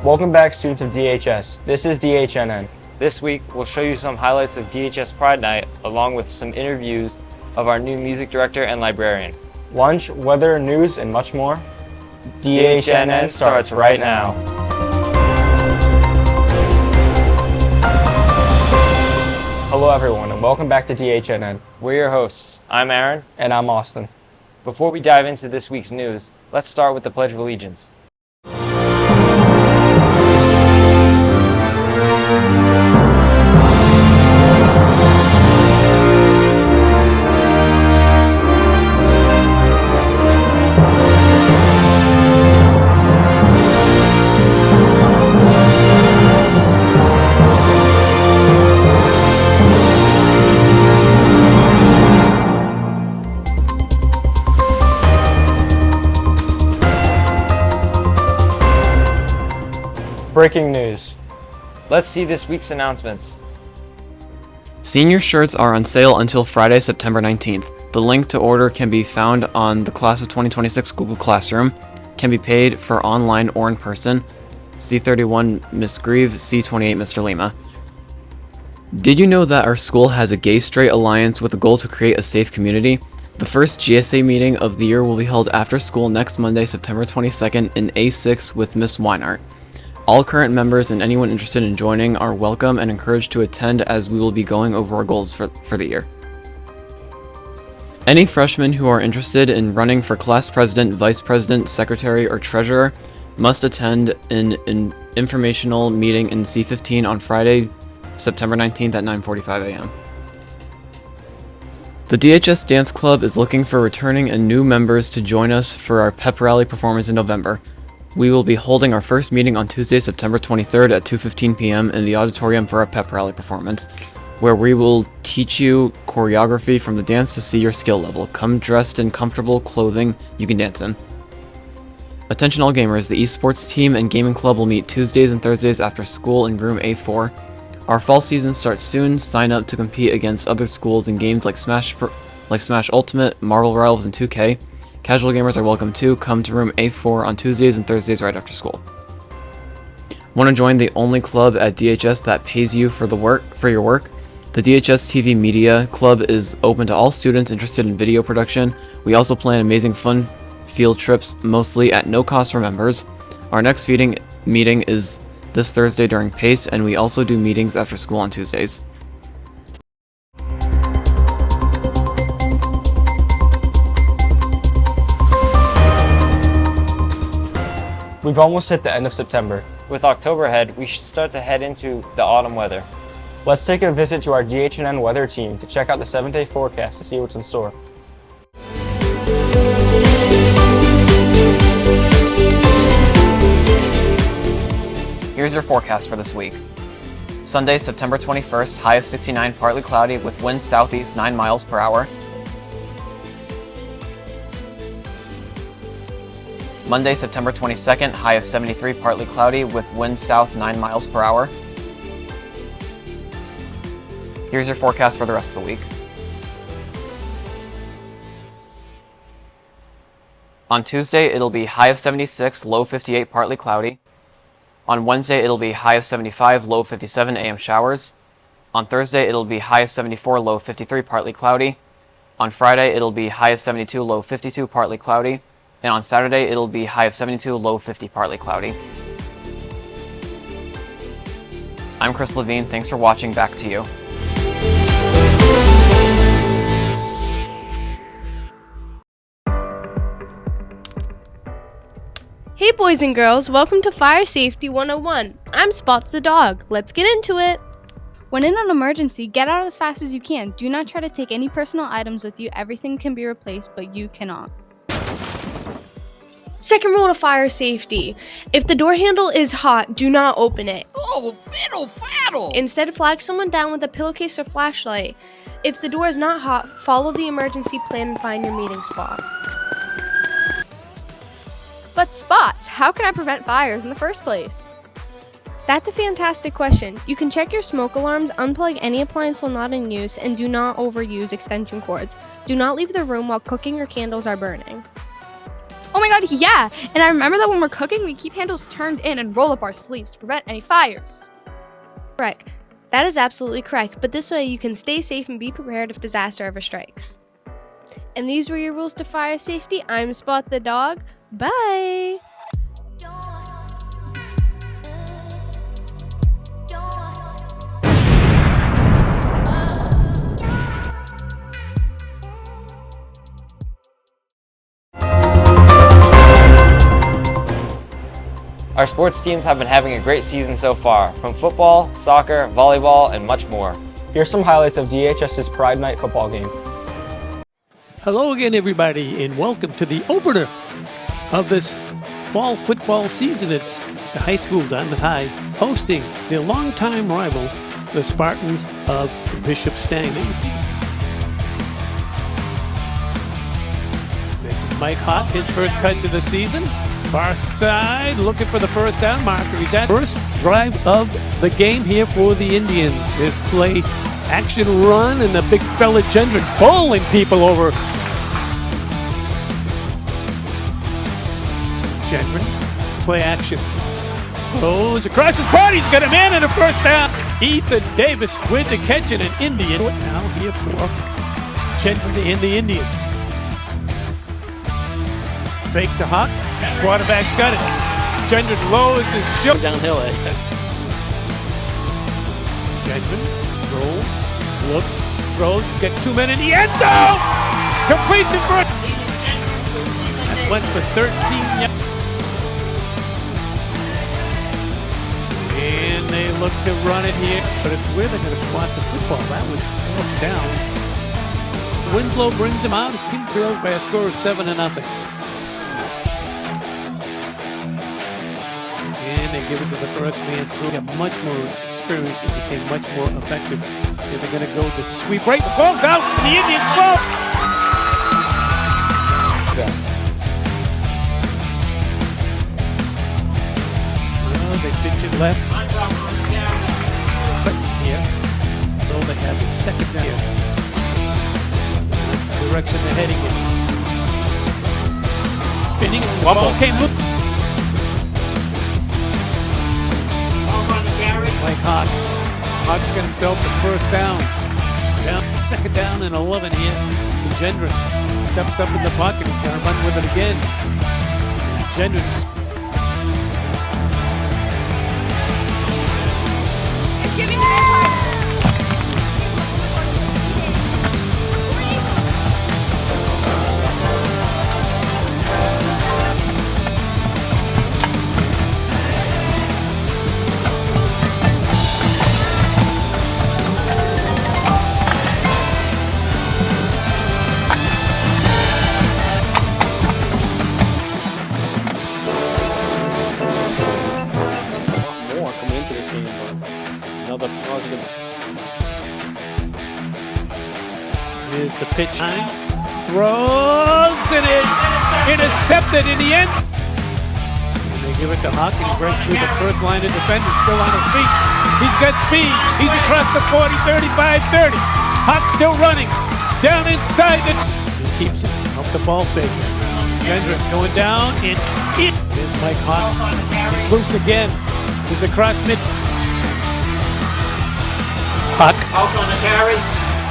Welcome back, students of DHS. This is DHNN. This week, we'll show you some highlights of DHS Pride Night, along with some interviews of our new music director and librarian. Lunch, weather, news, and much more. DHNN starts right now. Hello everyone, and welcome back to DHNN. We're your hosts. I'm Aaron. And I'm Austin. Before we dive into this week's news, let's start with the Pledge of Allegiance. Breaking news. Let's see this week's announcements. Senior shirts are on sale until Friday, September 19th. The link to order can be found on the Class of 2026 Google Classroom. Can be paid for online or in person. C31 Miss Grieve, C28 Mr. Lima. Did you know that our school has a gay-straight alliance with a goal to create a safe community? The first GSA meeting of the year will be held after school next Monday, September 22nd in A6 with Miss Weinart. All current members and anyone interested in joining are welcome and encouraged to attend, as we will be going over our goals for the year. Any freshmen who are interested in running for class president, vice president, secretary, or treasurer must attend an informational meeting in C15 on Friday, September 19th at 9:45 a.m. The DHS Dance Club is looking for returning and new members to join us for our pep rally performance in November. We will be holding our first meeting on Tuesday, September 23rd at 2:15 p.m. in the auditorium for our pep rally performance, where we will teach you choreography from the dance to see your skill level. Come dressed in comfortable clothing you can dance in. Attention all gamers, the esports team and gaming club will meet Tuesdays and Thursdays after school in room A4. Our fall season starts soon. Sign up to compete against other schools in games like Smash Ultimate, Marvel Rivals, and 2K. Casual gamers are welcome too. Come to room A4 on Tuesdays and Thursdays right after school. Want to join the only club at DHS that pays you for your work? The DHS TV Media Club is open to all students interested in video production. We also plan amazing fun field trips, mostly at no cost for members. Our next meeting is this Thursday during PACE, and we also do meetings after school on Tuesdays. We've almost hit the end of September. With October ahead, we should start to head into the autumn weather. Let's take a visit to our DHNN weather team to check out the 7-day forecast to see what's in store. Here's your forecast for this week. Sunday, September 21st, high of 69, partly cloudy with winds southeast 9 miles per hour. Monday, September 22nd, high of 73, partly cloudy with winds south 9 miles per hour. Here's your forecast for the rest of the week. On Tuesday, it'll be high of 76, low 58, partly cloudy. On Wednesday, it'll be high of 75, low 57, AM showers. On Thursday, it'll be high of 74, low 53, partly cloudy. On Friday, it'll be high of 72, low 52, partly cloudy. And on Saturday, it'll be high of 72, low 50, partly cloudy. I'm Chris Levine. Thanks for watching. Back to you. Hey boys and girls, welcome to Fire Safety 101. I'm Spots the dog. Let's get into it. When in an emergency, get out as fast as you can. Do not try to take any personal items with you. Everything can be replaced, but you cannot. Second rule to fire safety. If the door handle is hot, do not open it. Oh, fiddle faddle! Instead, flag someone down with a pillowcase or flashlight. If the door is not hot, follow the emergency plan and find your meeting spot. But Spots, how can I prevent fires in the first place? That's a fantastic question. You can check your smoke alarms, unplug any appliance while not in use, and do not overuse extension cords. Do not leave the room while cooking or candles are burning. Oh my god, yeah! And I remember that when we're cooking, we keep handles turned in and roll up our sleeves to prevent any fires. Correct. That is absolutely correct, but this way you can stay safe and be prepared if disaster ever strikes. And these were your rules to fire safety. I'm Spot the dog. Bye! Our sports teams have been having a great season so far, from football, soccer, volleyball, and much more. Here's some highlights of DHS's Pride Night football game. Hello again, everybody, and welcome to the opener of this fall football season. It's the high school, Dartmouth High, hosting their longtime rival, the Spartans of Bishop Stanley. This is Mike Hott, his first touch of the season. Far side, looking for the first down marker. He's at first drive of the game here for the Indians. His play action run, and the big fella Gendron bowling people over. Gendron, play action. Throws across his body. He's got a man and a first down. Ethan Davis with the catch and an Indian. Now here for Gendron and the Indians. Fake to Hawk. Quarterback's got it. Gendron lowers his shoulder. Downhill. Gendron rolls, looks, throws. He's got 2 men in the end zone. Complete the first. That went for 13 yards. And they look to run it here, but it's where they're going to squat the football. That was fourth down. Winslow brings him out. He trails by a score of 7-0. And they give it to the first man through. Got much more experience and became much more effective. And they're going to go the sweep right. The ball's out. And the Indians ball. Well, they pitch it left. But here, so they have the second down. That's the direction they're heading in. Spinning. The ball came loose. Mike Hawk. Hawk's got himself the first down. Second down and 11 here. Gendron steps up in the pocket. He's going to run with it again. Gendron. Another positive. Here's the pitch. Throws and it's intercepted in the end. And they give it to Hawk, and he breaks through the first line of defenders, still on his feet. He's got speed. He's across the 40, 35, 30. Hawk still running. Down inside the. He keeps it. Up the ball fake. Gendron going down and it. Here's Mike Hawk. He's loose again. He's across mid. Hawk. Out on the carry.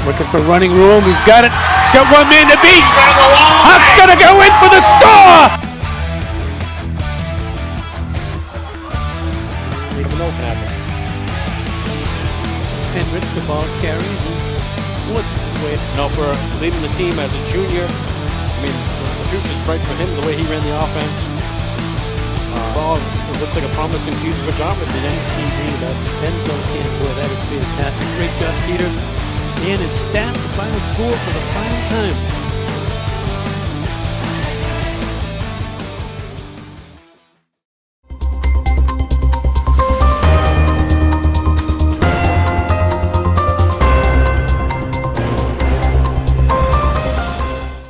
Looking for running room. He's got it. He's got one man to beat. Hawk's going to go in for the score. Leave him open out there. Hendricks, the ball carry. He forces his way. No, for leading the team as a junior, I mean, the future's bright for him, the way he ran the offense. Ball, it looks like a promising season for Dartmouth. The MTV, that end zone can't go. That is fantastic. Great job, Peter. And his staff, the final score for the final time.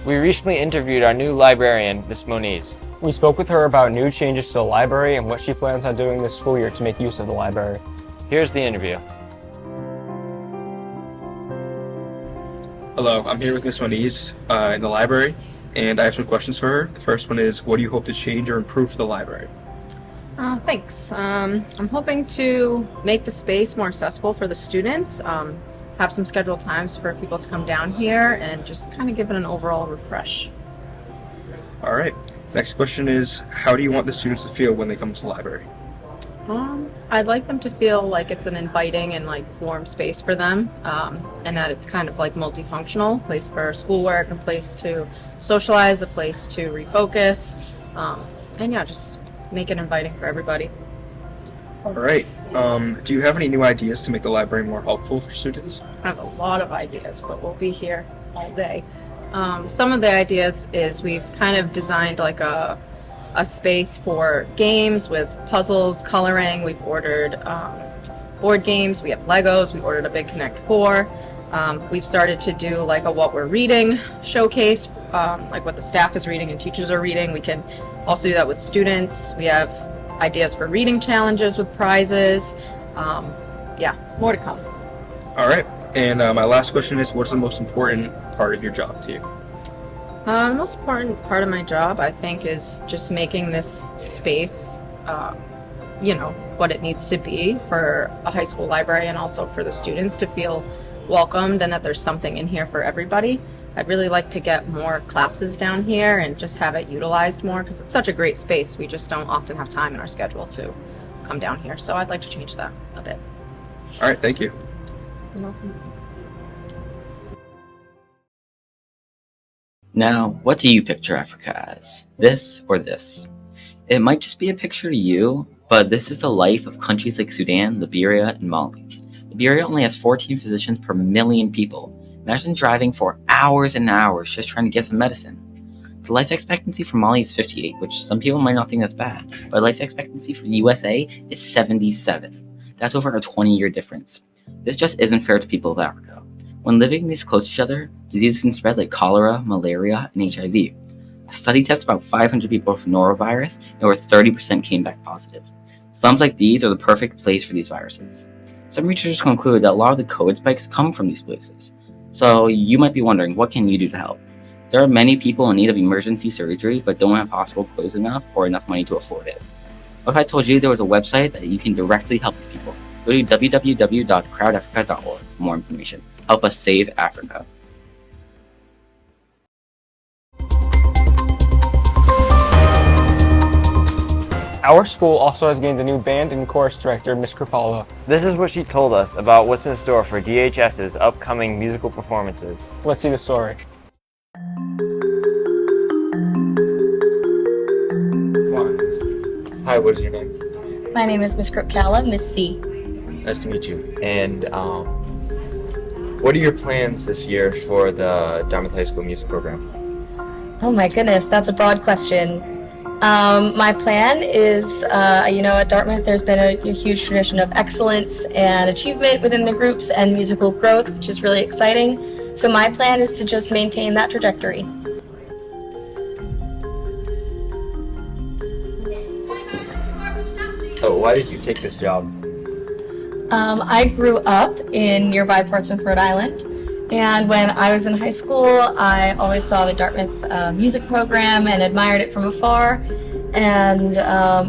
We recently interviewed our new librarian, Miss Moniz. We spoke with her about new changes to the library and what she plans on doing this school year to make use of the library. Here's the interview. Hello, I'm here with Miss Moniz in the library, and I have some questions for her. The first one is, what do you hope to change or improve for the library? Thanks. I'm hoping to make the space more accessible for the students, have some scheduled times for people to come down here, and just kind of give it an overall refresh. All right. Next question is, how do you want the students to feel when they come to the library? I'd like them to feel like it's an inviting and warm space for them, and that it's kind of multifunctional, place for schoolwork, a place to socialize, a place to refocus, and yeah, just make it inviting for everybody. All right. Do you have any new ideas to make the library more helpful for students? I have a lot of ideas, but we'll be here all day. Some of the ideas is we've kind of designed a space for games with puzzles, coloring. We've ordered board games. We have Legos. We ordered a big Connect 4. We've started to do a what we're reading showcase, what the staff is reading and teachers are reading. We can also do that with students. We have ideas for reading challenges with prizes. Yeah, more to come. All right. And my last question is, what's the most important part of your job to you? The most important part of my job, I think, is just making this space, what it needs to be for a high school library, and also for the students to feel welcomed and that there's something in here for everybody. I'd really like to get more classes down here and just have it utilized more, because it's such a great space. We just don't often have time in our schedule to come down here. So I'd like to change that a bit. All right. Thank you. You're welcome. Now, what do you picture Africa as? This or this? It might just be a picture to you, but this is the life of countries like Sudan, Liberia, and Mali. Liberia only has 14 physicians per million people. Imagine driving for hours and hours just trying to get some medicine. The life expectancy for Mali is 58, which some people might not think that's bad, but life expectancy for the USA is 77. That's over a 20-year difference. This just isn't fair to people of Africa. When living this close to each other, diseases can spread like cholera, malaria, and HIV. A study tested about 500 people for norovirus, and over 30% came back positive. Slums like these are the perfect place for these viruses. Some researchers conclude that a lot of the COVID spikes come from these places. So you might be wondering, what can you do to help? There are many people in need of emergency surgery but don't have hospital close enough or enough money to afford it. What if I told you there was a website that you can directly help these people? Go to www.crowdafrica.org for more information. Help us save Africa. Our school also has gained a new band and chorus director, Miss Kripala. This is what she told us about what's in store for DHS's upcoming musical performances. Let's see the story. Hi, what is your name? My name is Miss Kripkala, Miss C. Nice to meet you. And what are your plans this year for the Dartmouth High School music program? Oh my goodness, that's a broad question. My plan is, at Dartmouth there's been a huge tradition of excellence and achievement within the groups and musical growth, which is really exciting. So my plan is to just maintain that trajectory. Oh, why did you take this job? I grew up in nearby Portsmouth, Rhode Island, and when I was in high school, I always saw the Dartmouth music program and admired it from afar, and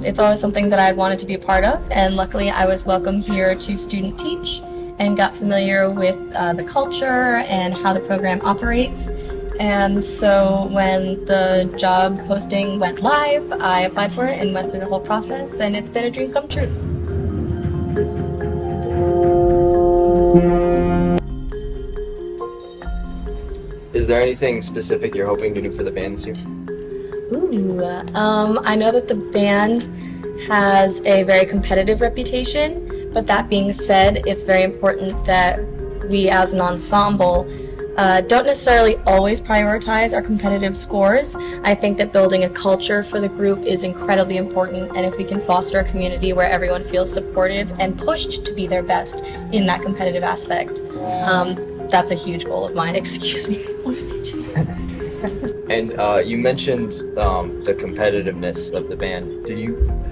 it's always something that I'd wanted to be a part of, and luckily I was welcome here to student teach and got familiar with the culture and how the program operates. And so when the job posting went live, I applied for it and went through the whole process, and it's been a dream come true. Is there anything specific you're hoping to do for the band this year? Ooh, I know that the band has a very competitive reputation, but that being said, it's very important that we as an ensemble don't necessarily always prioritize our competitive scores. I think that building a culture for the group is incredibly important, and if we can foster a community where everyone feels supported and pushed to be their best in that competitive aspect, that's a huge goal of mine. Excuse me. And you mentioned the competitiveness of the band.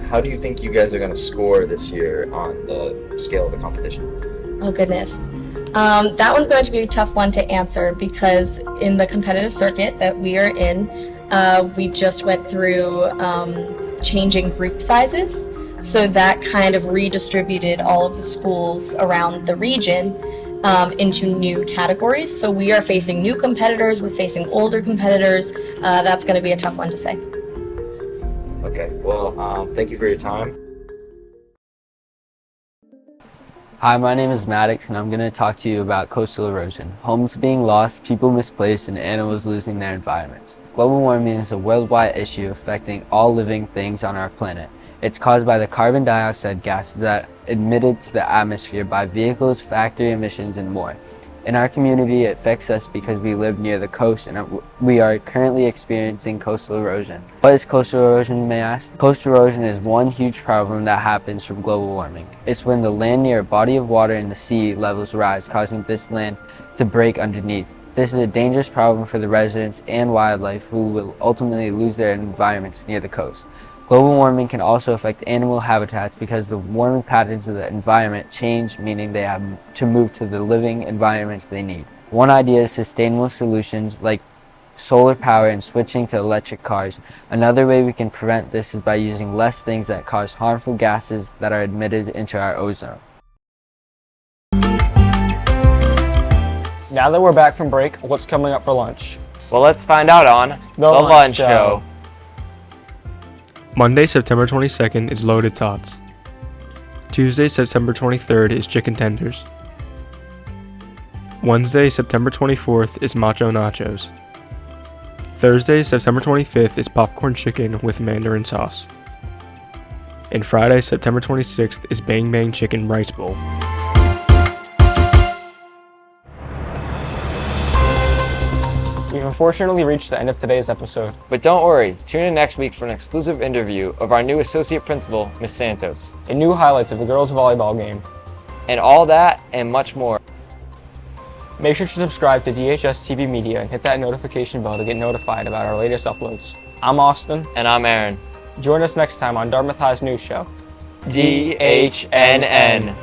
How do you think you guys are going to score this year on the scale of the competition? Oh goodness. That one's going to be a tough one to answer because in the competitive circuit that we are in, we just went through changing group sizes. So that kind of redistributed all of the schools around the region into new categories. So we are facing new competitors, we're facing older competitors. That's going to be a tough one to say. Okay, well, thank you for your time. Hi, my name is Maddox, and I'm going to talk to you about coastal erosion. Homes being lost, people misplaced, and animals losing their environments. Global warming is a worldwide issue affecting all living things on our planet. It's caused by the carbon dioxide gases that are emitted to the atmosphere by vehicles, factory emissions, and more. In our community, it affects us because we live near the coast and we are currently experiencing coastal erosion. What is coastal erosion, you may ask? Coastal erosion is one huge problem that happens from global warming. It's when the land near a body of water in the sea levels rise, causing this land to break underneath. This is a dangerous problem for the residents and wildlife who will ultimately lose their environments near the coast. Global warming can also affect animal habitats because the warming patterns of the environment change, meaning they have to move to the living environments they need. One idea is sustainable solutions like solar power and switching to electric cars. Another way we can prevent this is by using less things that cause harmful gases that are emitted into our ozone. Now that we're back from break, what's coming up for lunch? Well, let's find out on The Lunch Show. Monday, September 22nd is loaded tots. Tuesday, September 23rd is chicken tenders. Wednesday, September 24th is macho nachos. Thursday, September 25th is popcorn chicken with mandarin sauce. And Friday, September 26th is bang bang chicken rice bowl. We've unfortunately reached the end of today's episode. But don't worry, tune in next week for an exclusive interview of our new associate principal, Miss Santos. And new highlights of the girls' volleyball game. And all that and much more. Make sure to subscribe to DHS TV Media and hit that notification bell to get notified about our latest uploads. I'm Austin. And I'm Aaron. Join us next time on Dartmouth High's news show, DHNN.